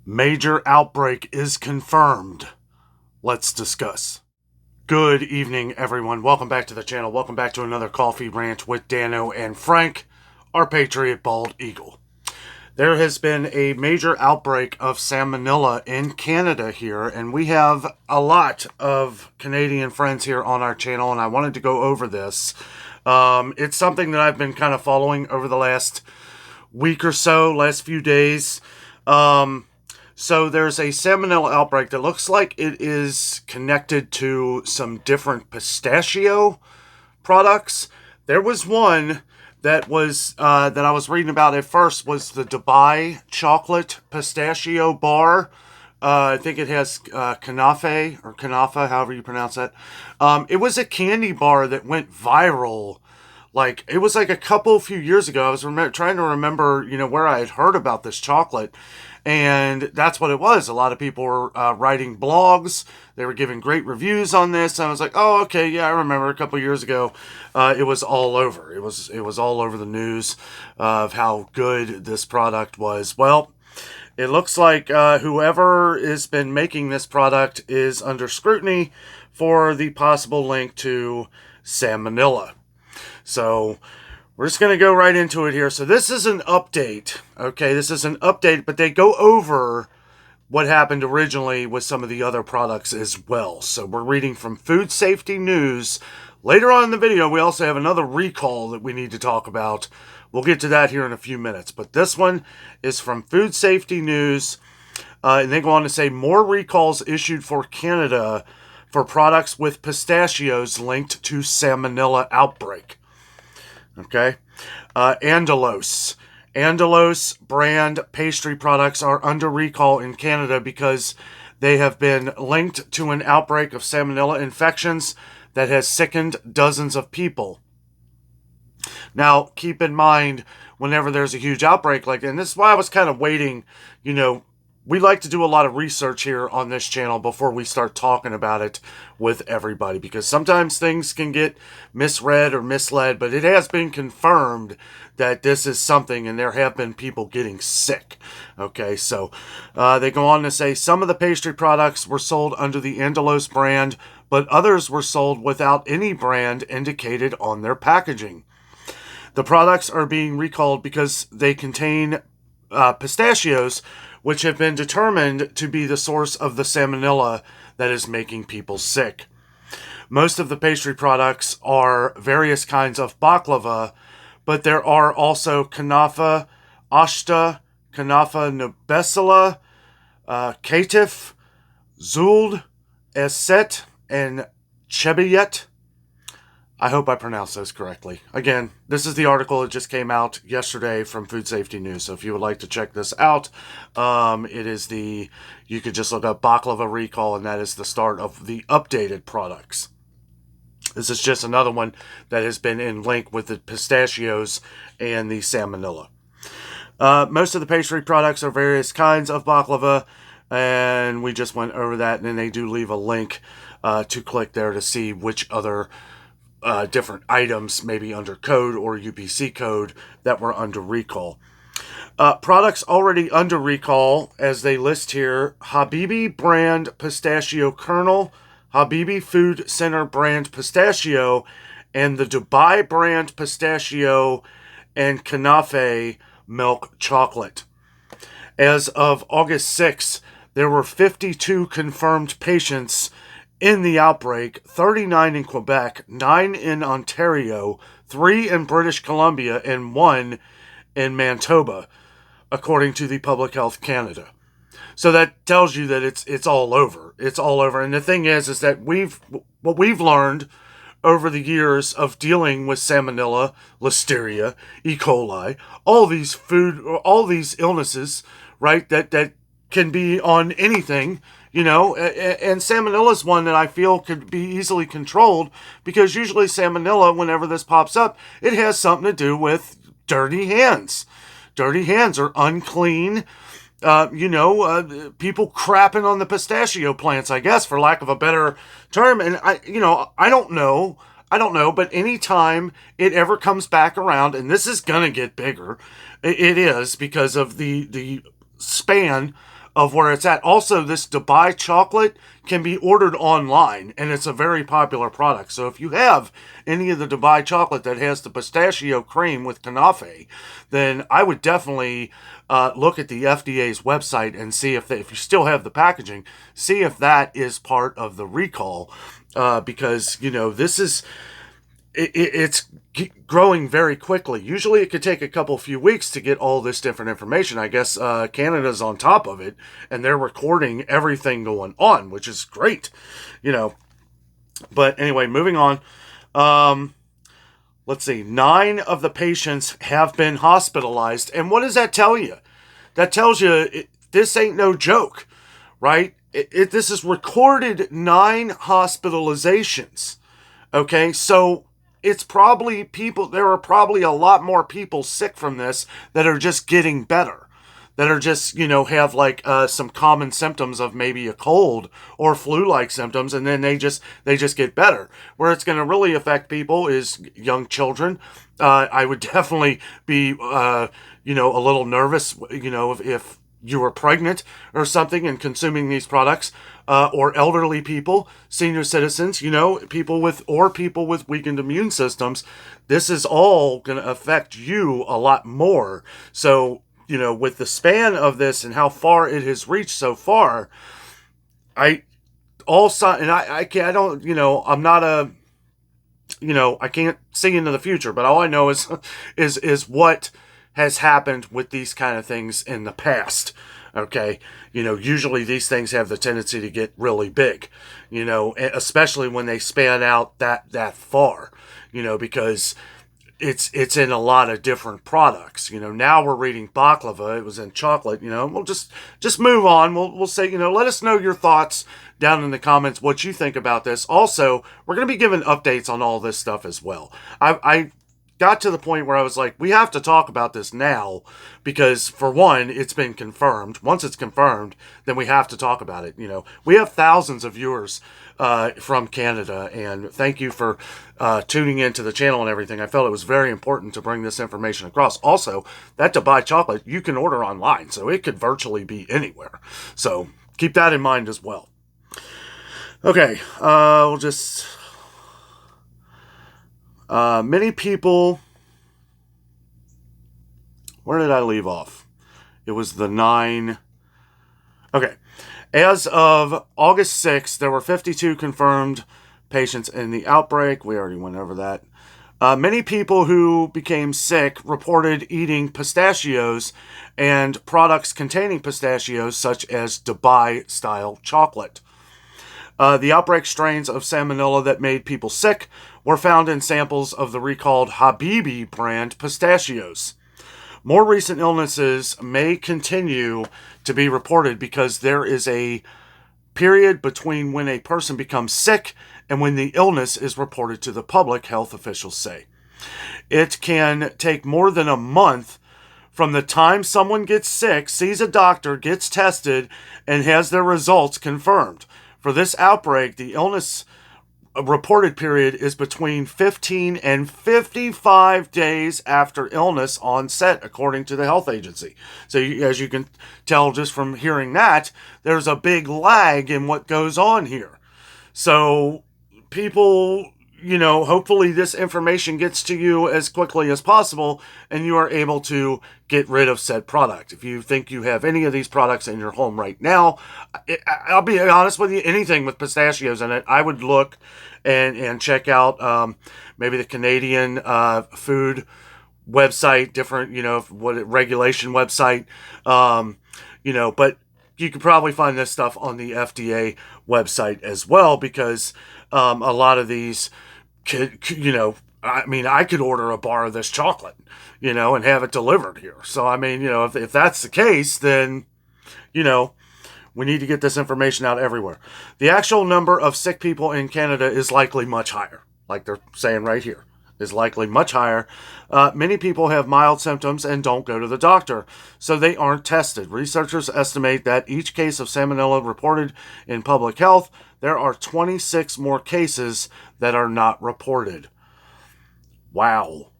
Major outbreak is confirmed. Let's discuss. Good evening, everyone. Welcome back to the channel. Welcome back to another coffee rant with Dano and Frank, our Patriot Bald Eagle. There has been a major outbreak of salmonella in Canada here, and we have a lot of Canadian friends here on our channel, and I wanted to go over this. It's something that I've been kind of following over the last week or so, last few days. So there's a salmonella outbreak that looks like it is connected to some different pistachio products. There was one that I was reading about at first was the Dubai chocolate pistachio bar. I think it has kanafa, however you pronounce that. It was a candy bar that went viral. Like, it was like a few years ago. I was trying to remember, where I had heard about this chocolate. And that's what it was. A lot of people were writing blogs. They were giving great reviews on this. And I was like, oh, okay, yeah, I remember a couple years ago. It was all over. It was all over the news of how good this product was. Well, it looks like whoever has been making this product is under scrutiny for the possible link to salmonella. So we're just going to go right into it here. So this is an update. Okay, this is an update, but they go over what happened originally with some of the other products as well. So we're reading from Food Safety News. Later on in the video, we also have another recall that we need to talk about. We'll get to that here in a few minutes. But this one is from Food Safety News. And they go on to say, more recalls issued for Canada for products with pistachios linked to salmonella outbreak. Okay. Andalos brand pastry products are under recall in Canada because they have been linked to an outbreak of salmonella infections that has sickened dozens of people. Now, keep in mind, whenever there's a huge outbreak like that, and this is why I was kind of waiting, we like to do a lot of research here on this channel before we start talking about it with everybody, because sometimes things can get misread or misled, but it has been confirmed that this is something, and there have been people getting sick. Okay, so they go on to say some of the pastry products were sold under the Andalos brand, but others were sold without any brand indicated on their packaging. The products are being recalled because they contain pistachios, which have been determined to be the source of the salmonella that is making people sick. Most of the pastry products are various kinds of baklava, but there are also kanafa, ashta, kanafa nubesela, katif, zuld, eset, and chebiyet. I hope I pronounced those correctly. Again, this is the article that just came out yesterday from Food Safety News. So if you would like to check this out, you could just look up baklava recall, and that is the start of the updated products. This is just another one that has been in link with the pistachios and the salmonella. Most of the pastry products are various kinds of baklava, and we just went over that, and then they do leave a link to click there to see which other different items, maybe under code or UPC code, that were under recall. Products already under recall, as they list here: Habibi brand pistachio kernel, Habibi Food Center brand pistachio, and the Dubai brand pistachio and Kanafe milk chocolate. As of August 6th, there were 52 confirmed patients in the outbreak, 39 in Quebec, 9 in Ontario, 3 in British Columbia, and 1 in Manitoba, according to the Public Health Canada. So that tells you that it's all over. It's all over. And the thing is that what we've learned over the years of dealing with salmonella, listeria, E. coli, all these illnesses, right, that can be on anything, and salmonella is one that I feel could be easily controlled, because usually salmonella, whenever this pops up, it has something to do with dirty hands. Dirty hands are unclean, people crapping on the pistachio plants, I guess, for lack of a better term. And I don't know, but anytime it ever comes back around, and this is gonna get bigger, it is, because of the span of where it's at. Also, this Dubai chocolate can be ordered online, and it's a very popular product. So if you have any of the Dubai chocolate that has the pistachio cream with kanafe, then I would definitely look at the FDA's website and see if you still have the packaging, see if that is part of the recall, because this is it's growing very quickly. Usually it could take a few weeks to get all this different information. I guess Canada's on top of it, and they're recording everything going on, which is great, But anyway, moving on. Let's see. 9 of the patients have been hospitalized. And what does that tell you? That tells you this ain't no joke, right? This is recorded 9 hospitalizations. Okay, so it's probably there are probably a lot more people sick from this that are just getting better, that are just, have like some common symptoms of maybe a cold or flu-like symptoms, and then they just get better. Where it's going to really affect people is young children. I would definitely be, a little nervous, if you were pregnant or something and consuming these products, or elderly people, senior citizens, people with weakened immune systems. This is all going to affect you a lot more. So, with the span of this and how far it has reached so far, I can't see into the future, but all I know is what has happened with these kind of things in the past. Okay, usually these things have the tendency to get really big, especially when they span out that far, because it's in a lot of different products. Now we're reading baklava. It was in chocolate. We'll just move on. We'll say, let us know your thoughts down in the comments, what you think about this. Also, we're going to be giving updates on all this stuff as well. I got to the point where I was like, we have to talk about this now because, for one, it's been confirmed. Once it's confirmed, then we have to talk about it. We have thousands of viewers from Canada, and thank you for tuning into the channel and everything. I felt it was very important to bring this information across. Also, that Dubai chocolate, you can order online, so it could virtually be anywhere. So keep that in mind as well. Okay, we'll just... many people... Where did I leave off? It was the 9... Okay. As of August 6th, there were 52 confirmed patients in the outbreak. We already went over that. Many people who became sick reported eating pistachios and products containing pistachios, such as Dubai-style chocolate. The outbreak strains of salmonella that made people sick were found in samples of the recalled Habibi brand pistachios. More recent illnesses may continue to be reported because there is a period between when a person becomes sick and when the illness is reported to the public, health officials say. It can take more than a month from the time someone gets sick, sees a doctor, gets tested, and has their results confirmed. For this outbreak, the illness reported period is between 15 and 55 days after illness onset, according to the health agency. So as you can tell just from hearing that, there's a big lag in what goes on here. So people, hopefully this information gets to you as quickly as possible and you are able to get rid of said product. If you think you have any of these products in your home right now, I'll be honest with you, anything with pistachios in it, I would look and check out maybe the Canadian food website, different, regulation website, but you could probably find this stuff on the FDA website as well, because a lot of these I could order a bar of this chocolate, and have it delivered here. So, if that's the case, then, we need to get this information out everywhere. The actual number of sick people in Canada is likely much higher, like they're saying right here, is likely much higher. Many people have mild symptoms and don't go to the doctor, so they aren't tested. Researchers estimate that each case of salmonella reported in public health, there are 26 more cases that are not reported. Wow.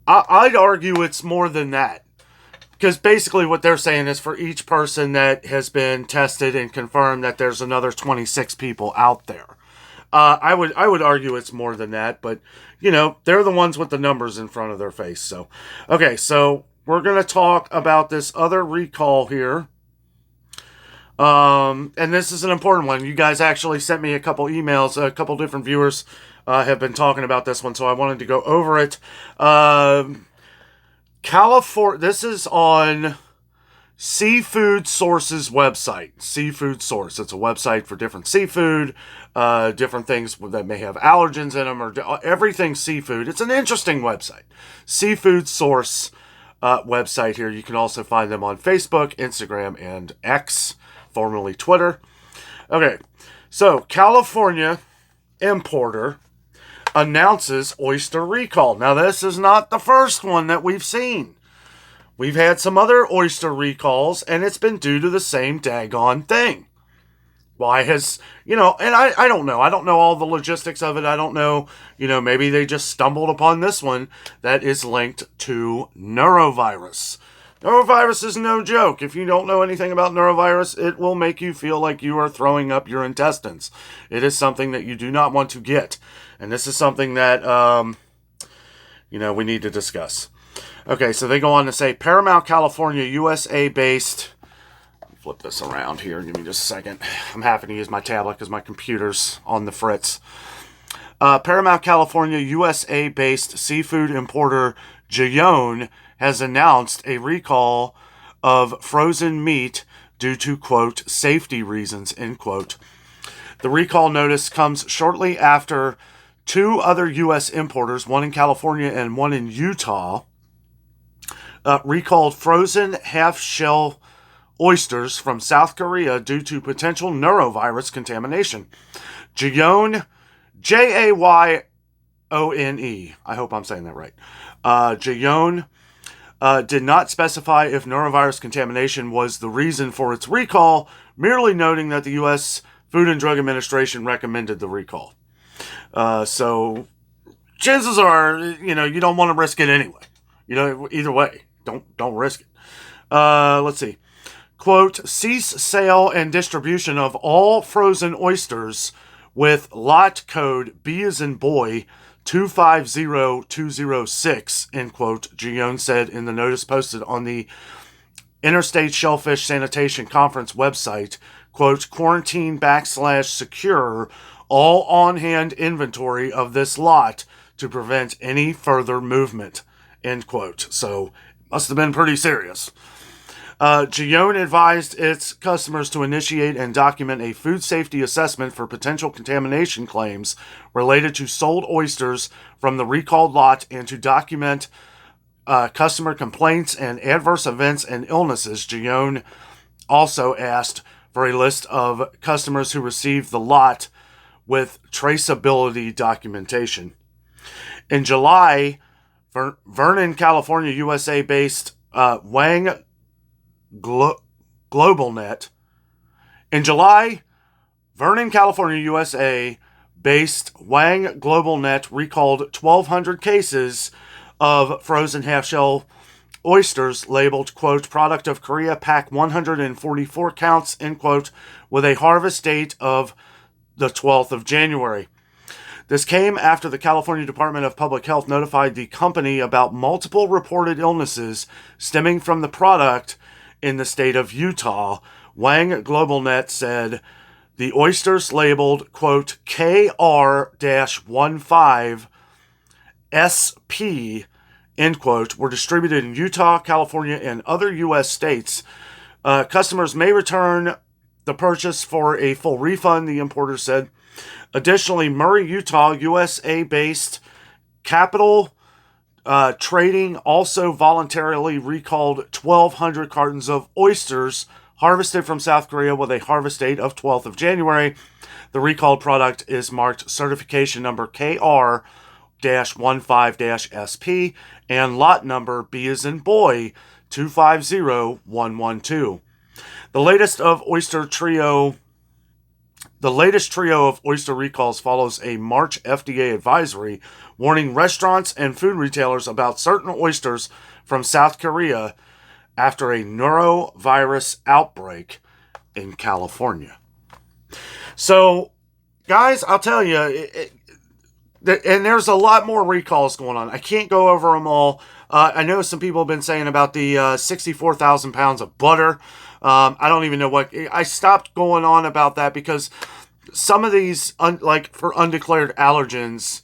I'd argue it's more than that. because basically what they're saying is for each person that has been tested and confirmed that there's another 26 people out there. I would argue it's more than that, but they're the ones with the numbers in front of their face. So, okay, so we're gonna talk about this other recall here. And this is an important one. You guys actually sent me a couple emails. A couple different viewers have been talking about this one, so I wanted to go over it. California. This is on Seafood Source's website. Seafood Source. It's a website for different seafood, different things that may have allergens in them, or everything seafood. It's an interesting website. Seafood Source website here. You can also find them on Facebook, Instagram, and X, formerly Twitter. Okay, so California importer announces oyster recall. Now, this is not the first one that we've seen. We've had some other oyster recalls, and it's been due to the same daggone thing. Why has, and I don't know. I don't know all the logistics of it. I don't know, maybe they just stumbled upon this one that is linked to norovirus. Norovirus is no joke. If you don't know anything about norovirus, it will make you feel like you are throwing up your intestines. It is something that you do not want to get. And this is something that, we need to discuss. Okay, so they go on to say, Paramount, California, USA-based... Flip this around here. Give me just a second. I'm having to use my tablet because my computer's on the fritz. Paramount, California, USA-based seafood importer Guyone has announced a recall of frozen meat due to, quote, safety reasons, end quote. The recall notice comes shortly after two other U.S. importers, one in California and one in Utah, recalled frozen half-shell oysters from South Korea due to potential norovirus contamination. Guyone, Jayone, I hope I'm saying that right. Guyone did not specify if norovirus contamination was the reason for its recall, merely noting that the U.S. Food and Drug Administration recommended the recall. So chances are, you don't want to risk it anyway. Either way, don't risk it. Let's see. Quote, cease sale and distribution of all frozen oysters with lot code B as in boy 250206, end quote, Guyone said in the notice posted on the Interstate Shellfish Sanitation Conference website. Quote, quarantine / secure all on-hand inventory of this lot to prevent any further movement, end quote. So, must have been pretty serious. Guyone advised its customers to initiate and document a food safety assessment for potential contamination claims related to sold oysters from the recalled lot and to document customer complaints and adverse events and illnesses. Guyone also asked for a list of customers who received the lot with traceability documentation. In July, Vernon, California, USA-based Wang GlobalNet. In July, Vernon, California, USA-based Wang GlobalNet recalled 1,200 cases of frozen half-shell oysters labeled, quote, product of Korea, pack 144 counts, end quote, with a harvest date of the 12th of January. This came after the California Department of Public Health notified the company about multiple reported illnesses stemming from the product in the state of Utah. Wang GlobalNet said the oysters labeled, quote, KR-15SP, end quote, were distributed in Utah, California, and other U.S. states. Customers may return the purchase for a full refund, the importer said. Additionally, Murray, Utah, USA-based Capital Trading also voluntarily recalled 1,200 cartons of oysters harvested from South Korea with a harvest date of 12th of January. The recalled product is marked certification number KR-15-SP and lot number B as in boy 250112. The latest trio of oyster recalls follows a March FDA advisory warning restaurants and food retailers about certain oysters from South Korea after a neurovirus outbreak in California. So, guys, I'll tell you, and there's a lot more recalls going on. I can't go over them all. I know some people have been saying about the 64,000 pounds of butter. I don't even know what. I stopped going on about that because some of these, like for undeclared allergens,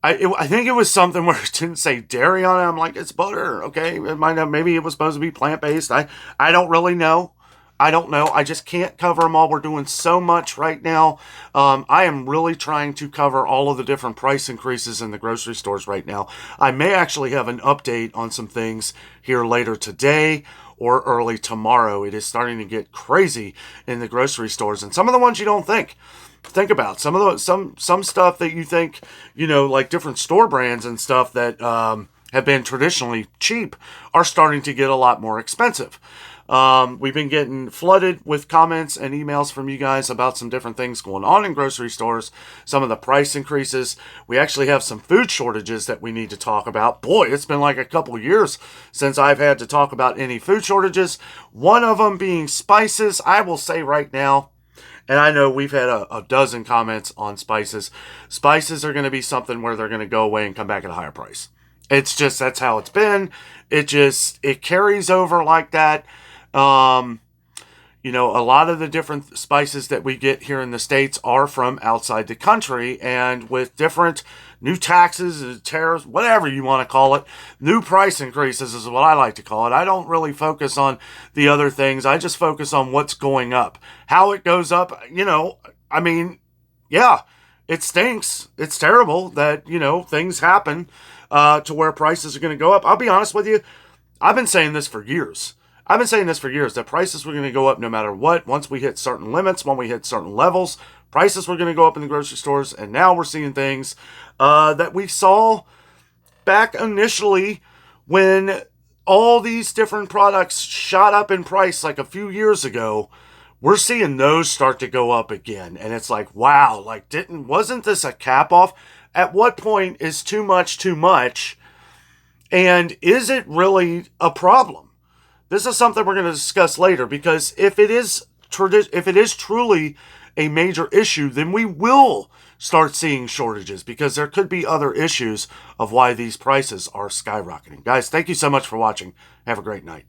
I think it was something where it didn't say dairy on it. I'm like, it's butter, okay? It might have, maybe it was supposed to be plant-based. I don't really know. I don't know. I just can't cover them all. We're doing so much right now. I am really trying to cover all of the different price increases in the grocery stores right now. I may actually have an update on some things here later today or early tomorrow. It is starting to get crazy in the grocery stores, and some of the ones you don't think about. Some of the some stuff that you think, like different store brands and stuff that have been traditionally cheap are starting to get a lot more expensive. We've been getting flooded with comments and emails from you guys about some different things going on in grocery stores, some of the price increases. We actually have some food shortages that we need to talk about. Boy, it's been like a couple years since I've had to talk about any food shortages. One of them being spices. I will say right now, and I know we've had a dozen comments on spices. Spices are going to be something where they're going to go away and come back at a higher price. It's just, that's how it's been. It carries over like that. A lot of the different spices that we get here in the States are from outside the country, and with different new taxes, tariffs, whatever you want to call it, new price increases is what I like to call it. I don't really focus on the other things. I just focus on what's going up. How it goes up, yeah, it stinks. It's terrible that, things happen to where prices are going to go up. I'll be honest with you. I've been saying this for years. That prices were going to go up no matter what. Once we hit certain limits, when we hit certain levels, prices were going to go up in the grocery stores. And now we're seeing things that we saw back initially when all these different products shot up in price like a few years ago. We're seeing those start to go up again. And it's like, wow, wasn't this a cap off? At what point is too much too much? And is it really a problem? This is something we're going to discuss later, because if it is truly a major issue, then we will start seeing shortages, because there could be other issues of why these prices are skyrocketing. Guys, thank you so much for watching. Have a great night.